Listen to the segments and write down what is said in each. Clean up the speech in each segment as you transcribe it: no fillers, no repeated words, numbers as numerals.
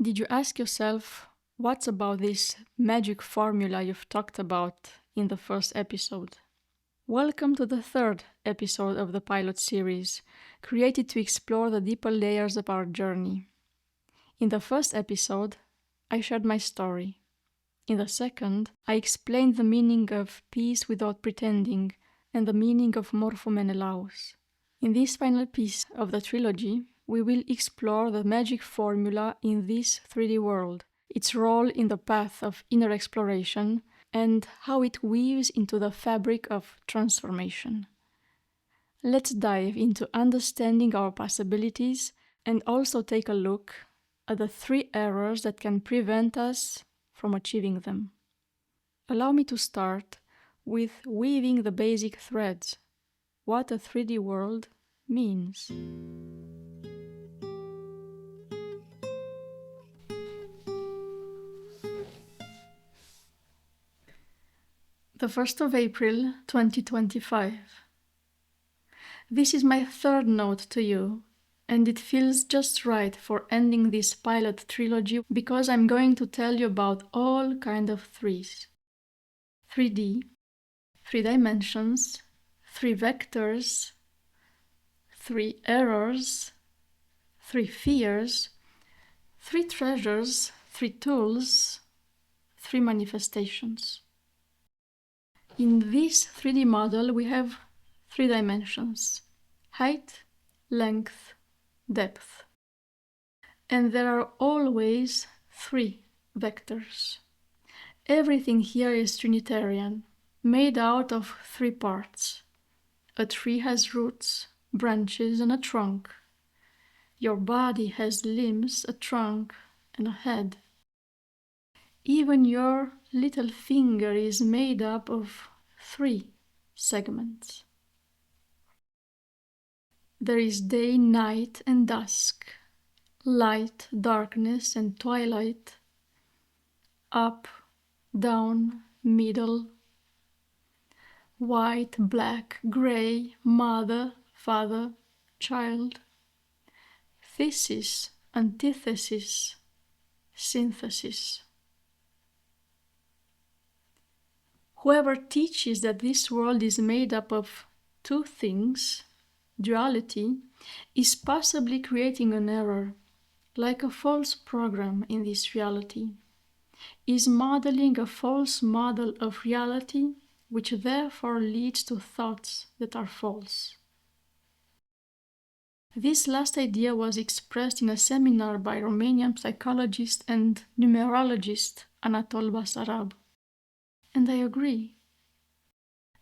Did you ask yourself, what's about this magic formula you've talked about in the first episode? Welcome to the third episode of the pilot series, created to explore the deeper layers of our journey. In the first episode, I shared my story. In the second, I explained the meaning of peace without pretending and the meaning of Morpho Menelaus. In this final piece of the trilogy, we will explore the magic formula in this 3D world, its role in the path of inner exploration, and how it weaves into the fabric of transformation. Let's dive into understanding our possibilities and also take a look at the 3 errors that can prevent us from achieving them. Allow me to start with weaving the basic threads, what a 3D world means. The 1st of April, 2025. This is my third note to you, and it feels just right for ending this pilot trilogy because I'm going to tell you about all kind of threes. 3D, 3 dimensions, 3 vectors, 3 errors, 3 fears, 3 treasures, 3 tools, 3 manifestations. In this 3D model, we have 3 dimensions: height, length, depth. And there are always 3 vectors. Everything here is Trinitarian, made out of 3 parts. A tree has roots, branches, and a trunk. Your body has limbs, a trunk, and a head. Even your little finger is made up of 3 segments. There is day, night, and dusk, light, darkness, and twilight, up, down, middle, white, black, gray, mother, father, child, thesis, antithesis, synthesis. Whoever teaches that this world is made up of 2 things, duality, is possibly creating an error, like a false program in this reality, is modeling a false model of reality, which therefore leads to thoughts that are false. This last idea was expressed in a seminar by Romanian psychologist and numerologist Anatol Basarab. And I agree.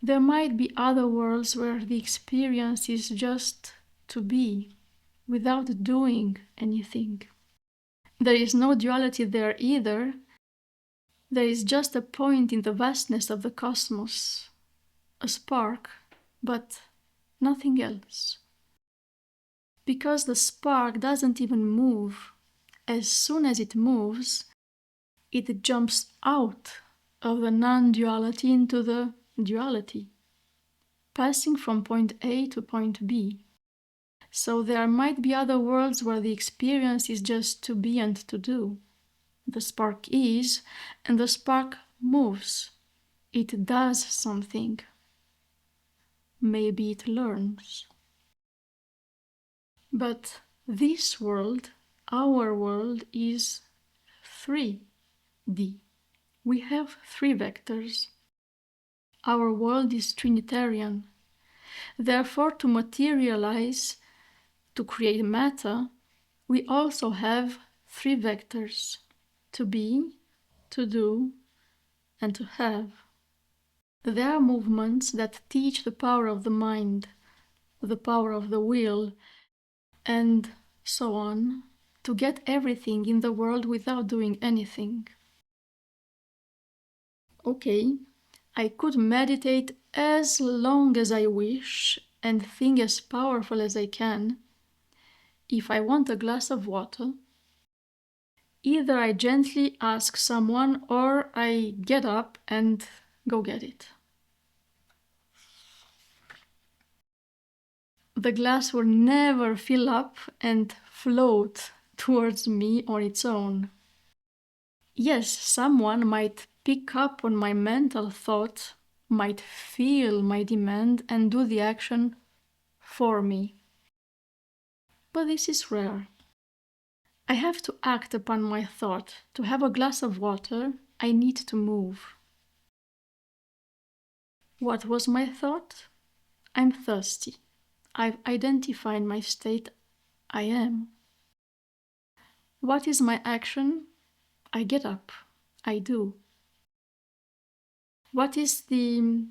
There might be other worlds where the experience is just to be, without doing anything. There is no duality there either. There is just a point in the vastness of the cosmos, a spark, but nothing else. Because the spark doesn't even move, as soon as it moves, it jumps out of the non-duality into the duality, passing from point A to point B. So there might be other worlds where the experience is just to be and to do. The spark is, and the spark moves. It does something. Maybe it learns. But this world, our world, is 3D. We have 3 vectors. Our world is Trinitarian. Therefore, to materialize, to create matter, we also have 3 vectors: to be, to do, and to have. There are movements that teach the power of the mind, the power of the will, and so on, to get everything in the world without doing anything. Okay, I could meditate as long as I wish and think as powerful as I can. If I want a glass of water, either I gently ask someone or I get up and go get it. The glass will never fill up and float towards me on its own. Yes, someone might pick up on my mental thought, might feel my demand and do the action for me. But this is rare. I have to act upon my thought. To have a glass of water, I need to move. What was my thought? I'm thirsty. I've identified my state. I am. What is my action? I get up. I do. What is the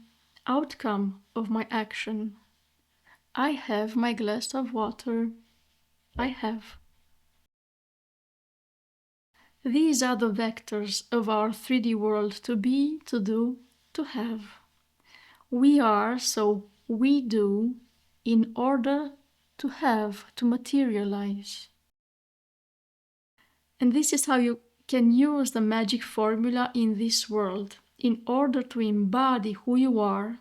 outcome of my action? I have my glass of water. I have. These are the vectors of our 3D world: to be, to do, to have. We are, so we do, in order to have, to materialize. And this is how you can use the magic formula in this world. In order to embody who you are,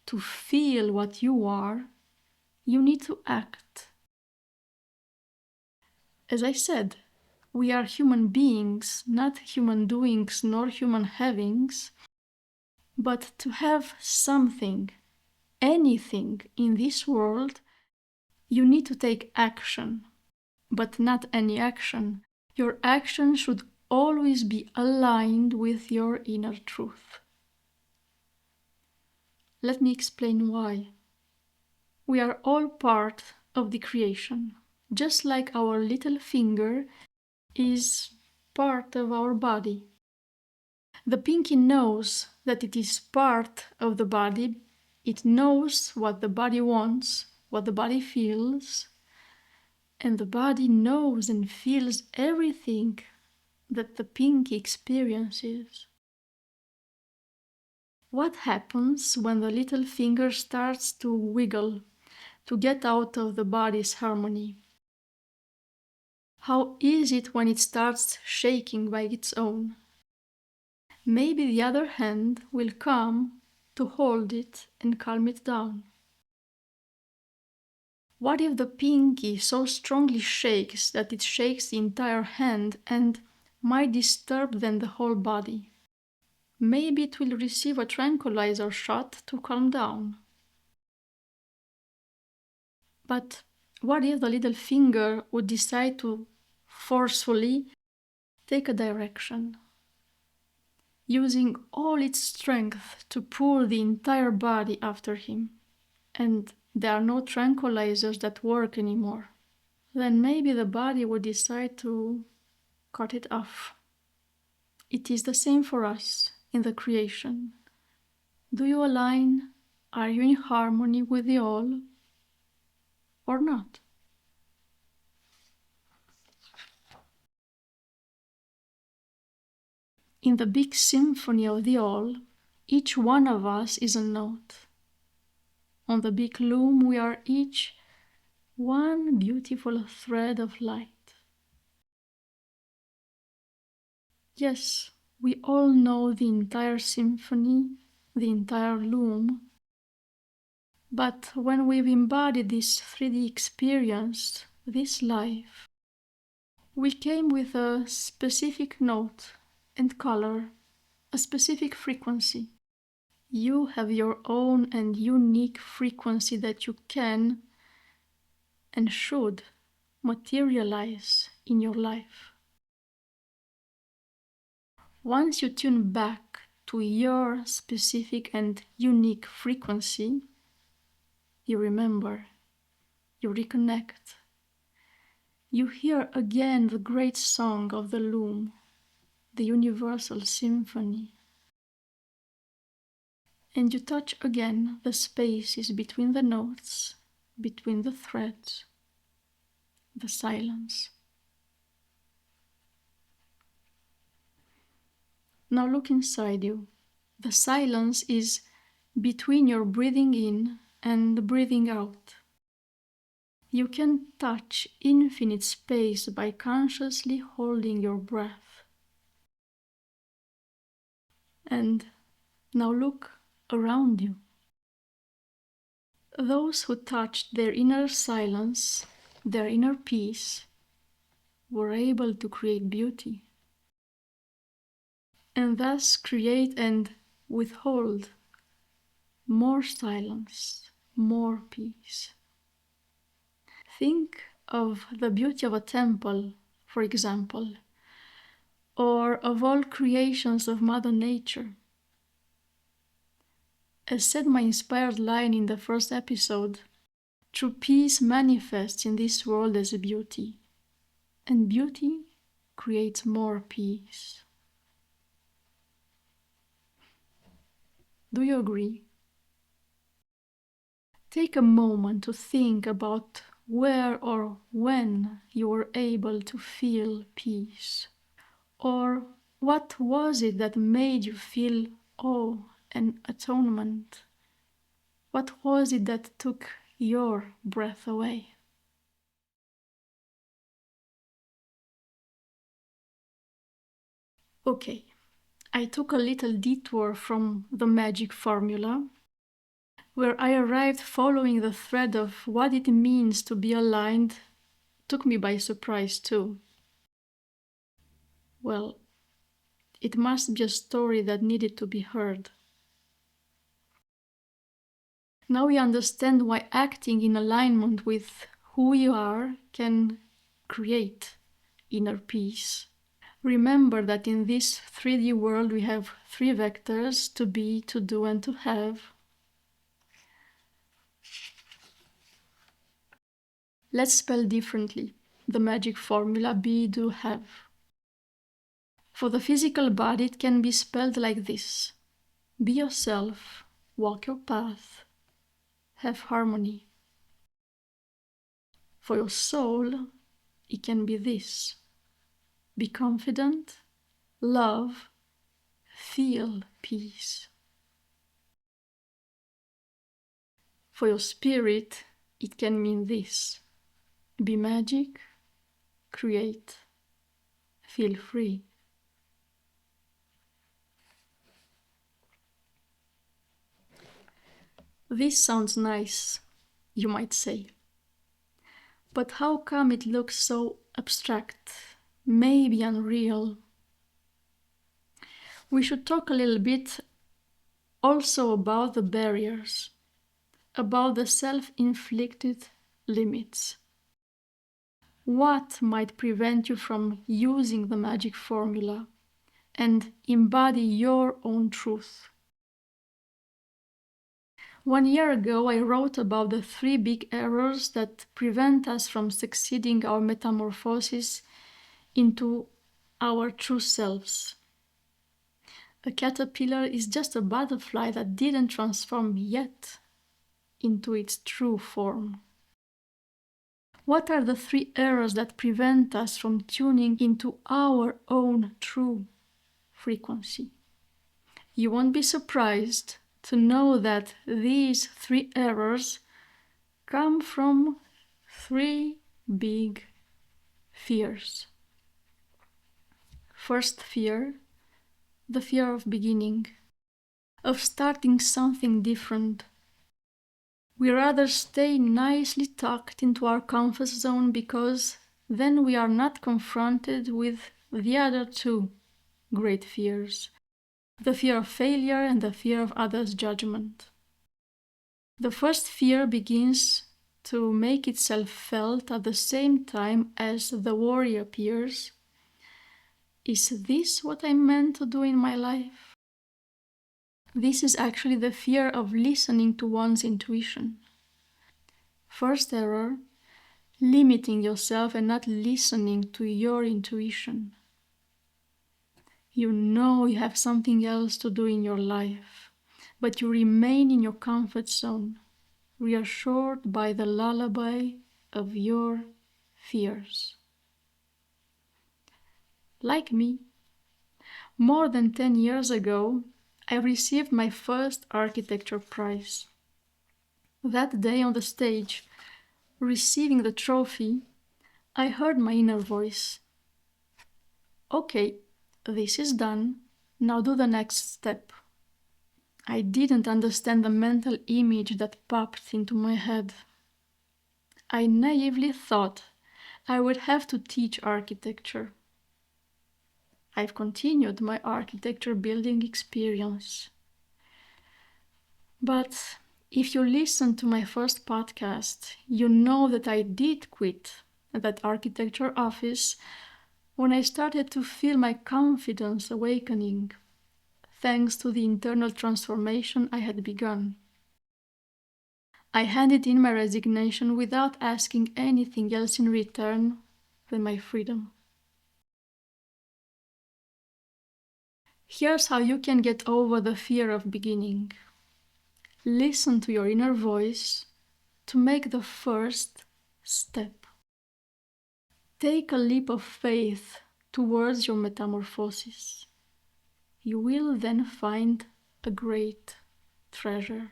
to feel what you are, you need to act. As I said, we are human beings, not human doings nor human havings, but to have something, anything in this world, you need to take action, but not any action. Your action should always be aligned with your inner truth. Let me explain why. We are all part of the creation, just like our little finger is part of our body. The pinky knows that it is part of the body. It knows what the body wants, what the body feels, and the body knows and feels everything that the pinky experiences. What happens when the little finger starts to wiggle, to get out of the body's harmony? How is it when it starts shaking by its own? Maybe the other hand will come to hold it and calm it down. What if the pinky so strongly shakes that it shakes the entire hand and might disturb then the whole body? Maybe it will receive a tranquilizer shot to calm down. But what if the little finger would decide to forcefully take a direction, using all its strength to pull the entire body after him, and there are no tranquilizers that work anymore? Then maybe the body would decide to cut it off. It is the same for us in the creation. Do you align? Are you in harmony with the all or not? In the big symphony of the all, each one of us is a note. On the big loom, we are each one beautiful thread of light. Yes, we all know the entire symphony, the entire loom. But when we've embodied this 3D experience, this life, we came with a specific note and color, a specific frequency. You have your own and unique frequency that you can and should materialize in your life. Once you tune back to your specific and unique frequency, you remember, you reconnect. You hear again the great song of the loom, the universal symphony. And you touch again the spaces between the notes, between the threads, the silence. Now look inside you. The silence is between your breathing in and breathing out. You can touch infinite space by consciously holding your breath. And now look around you. Those who touched their inner silence, their inner peace, were able to create beauty, and thus create and withhold more silence, more peace. Think of the beauty of a temple, for example, or of all creations of Mother Nature. As said my inspired line in the first episode, true peace manifests in this world as a beauty, and beauty creates more peace. Do you agree? Take a moment to think about where or when you were able to feel peace. Or what was it that made you feel awe and atonement? What was it that took your breath away? Okay, I took a little detour from the magic formula, where I arrived following the thread of what it means to be aligned. Took me by surprise too. Well, it must be a story that needed to be heard. Now we understand why acting in alignment with who you are can create inner peace. Remember that in this 3D world we have 3 vectors: to be, to do, and to have. Let's spell differently the magic formula be, do, have. For the physical body, it can be spelled like this: be yourself, walk your path, have harmony. For your soul, it can be this: be confident, love, feel peace. For your spirit, it can mean this: be magic, create, feel free. This sounds nice, you might say. But how come it looks so abstract, maybe unreal? We should talk a little bit also about the barriers, about the self-inflicted limits. What might prevent you from using the magic formula and embody your own truth? 1 year ago, I wrote about the 3 big errors that prevent us from succeeding our metamorphosis into our true selves. A caterpillar is just a butterfly that didn't transform yet into its true form. What are the 3 errors that prevent us from tuning into our own true frequency? You won't be surprised to know that these 3 errors come from 3 big fears. First fear, the fear of beginning, of starting something different. We rather stay nicely tucked into our comfort zone because then we are not confronted with the other 2 great fears: the fear of failure and the fear of others' judgment. The first fear begins to make itself felt at the same time as the worry appears. Is this what I meant to do in my life? This is actually the fear of listening to one's intuition. First error, limiting yourself and not listening to your intuition. You know you have something else to do in your life, but you remain in your comfort zone, reassured by the lullaby of your fears. Like me, more than 10 years ago, I received my first architecture prize. That day on the stage, receiving the trophy, I heard my inner voice. Okay, this is done, now do the next step. I didn't understand the mental image that popped into my head. I naively thought I would have to teach architecture. I've continued my architecture building experience. But if you listen to my first podcast, you know that I did quit that architecture office when I started to feel my confidence awakening, thanks to the internal transformation I had begun. I handed in my resignation without asking anything else in return than my freedom. Here's how you can get over the fear of beginning. Listen to your inner voice to make the first step. Take a leap of faith towards your metamorphosis. You will then find a great treasure,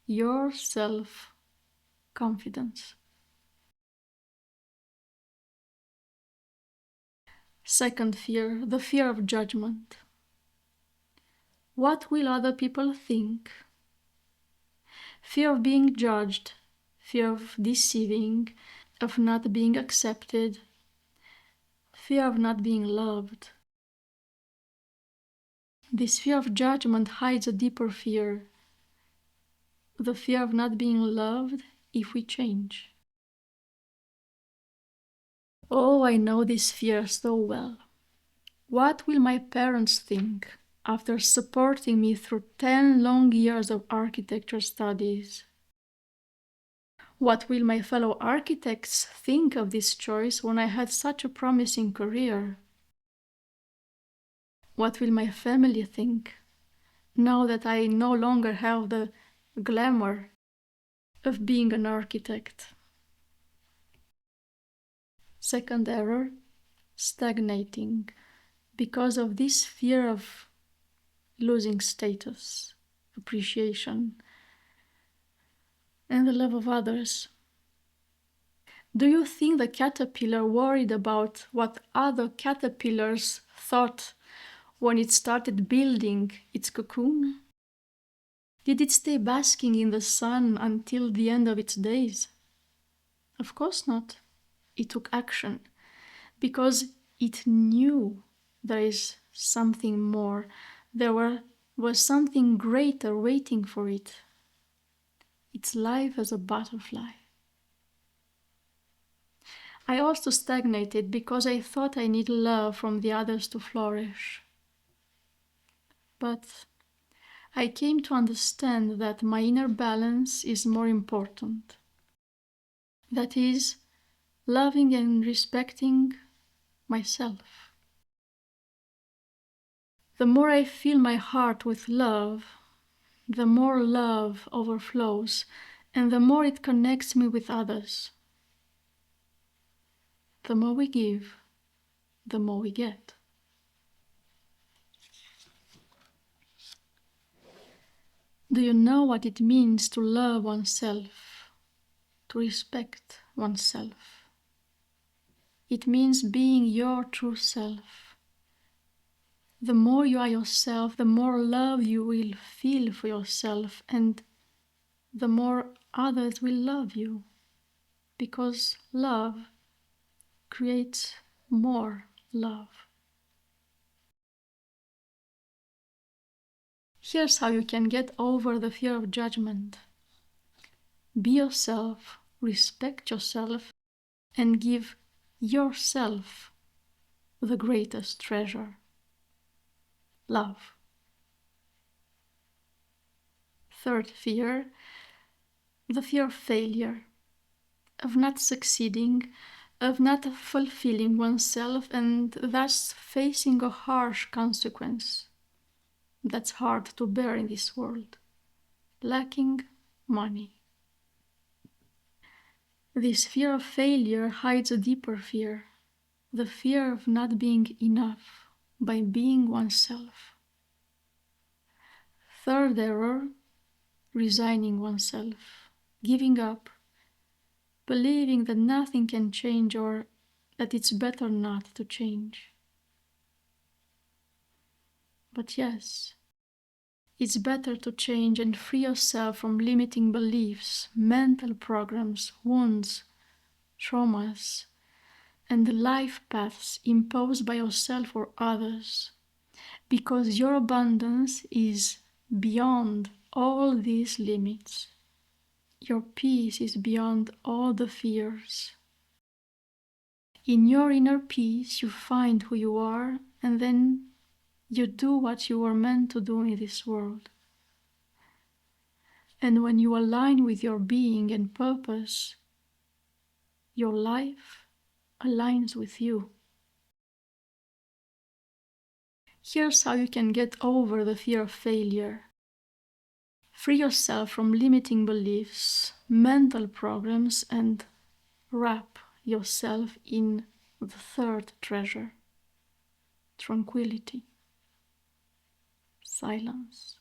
your self-confidence. Second fear, the fear of judgment. What will other people think? Fear of being judged, fear of deceiving, of not being accepted, fear of not being loved. This fear of judgment hides a deeper fear, the fear of not being loved if we change. Oh, I know this fear so well. What will my parents think after supporting me through 10 long years of architecture studies? What will my fellow architects think of this choice when I had such a promising career? What will my family think now that I no longer have the glamour of being an architect? Second error, stagnating because of this fear of losing status, appreciation, and the love of others. Do you think the caterpillar worried about what other caterpillars thought when it started building its cocoon? Did it stay basking in the sun until the end of its days? Of course not. It took action because it knew there is something more. Was something greater waiting for it. Its life as a butterfly. I also stagnated because I thought I need love from the others to flourish. But I came to understand that my inner balance is more important. That is, loving and respecting myself. The more I fill my heart with love, the more love overflows, and the more it connects me with others. The more we give, the more we get. Do you know what it means to love oneself, to respect oneself? It means being your true self. The more you are yourself, the more love you will feel for yourself, and the more others will love you, because love creates more love. Here's how you can get over the fear of judgment. Be yourself, respect yourself, and give yourself the greatest treasure, love. Third fear, the fear of failure, of not succeeding, of not fulfilling oneself, and thus facing a harsh consequence. That's hard to bear in this world. Lacking money. This fear of failure hides a deeper fear, the fear of not being enough by being oneself. Third error, resigning oneself, giving up, believing that nothing can change or that it's better not to change. But yes, it's better to change and free yourself from limiting beliefs, mental programs, wounds, traumas, and the life paths imposed by yourself or others, because your abundance is beyond all these limits. Your peace is beyond all the fears. In your inner peace, you find who you are, and then you do what you were meant to do in this world. And when you align with your being and purpose, your life aligns with you. Here's how you can get over the fear of failure. Free yourself from limiting beliefs, mental programs, and wrap yourself in the third treasure: tranquility, silence.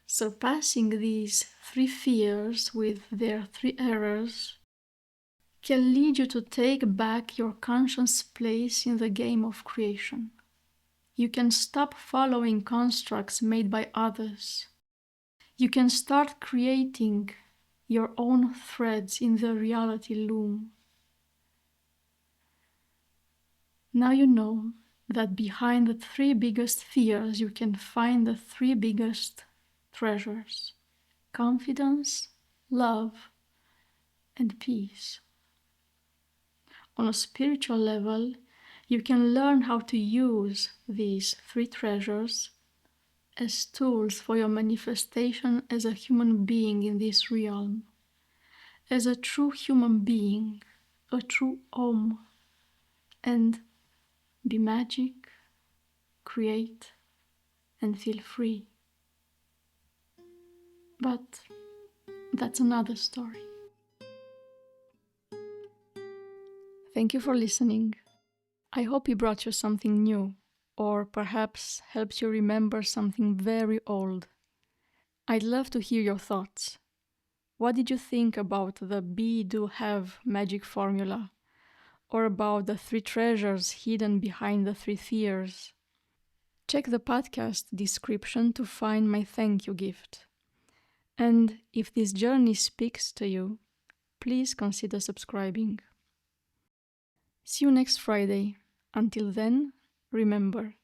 Surpassing these three fears with their three errors can lead you to take back your conscious place in the game of creation. You can stop following constructs made by others. You can start creating your own threads in the reality loom. Now you know that behind the three biggest fears you can find the three biggest treasures: confidence, love, and peace. On a spiritual level, you can learn how to use these three treasures as tools for your manifestation as a human being in this realm, as a true human being, a true Om, and be magic, create, and feel free. But that's another story. Thank you for listening. I hope it brought you something new, or perhaps helped you remember something very old. I'd love to hear your thoughts. What did you think about the be, do, have magic formula? Or about the three treasures hidden behind the three fears? Check the podcast description to find my thank you gift. And if this journey speaks to you, please consider subscribing. See you next Friday. Until then, remember,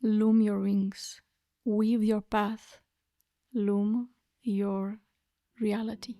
loom your wings, weave your path, loom your reality.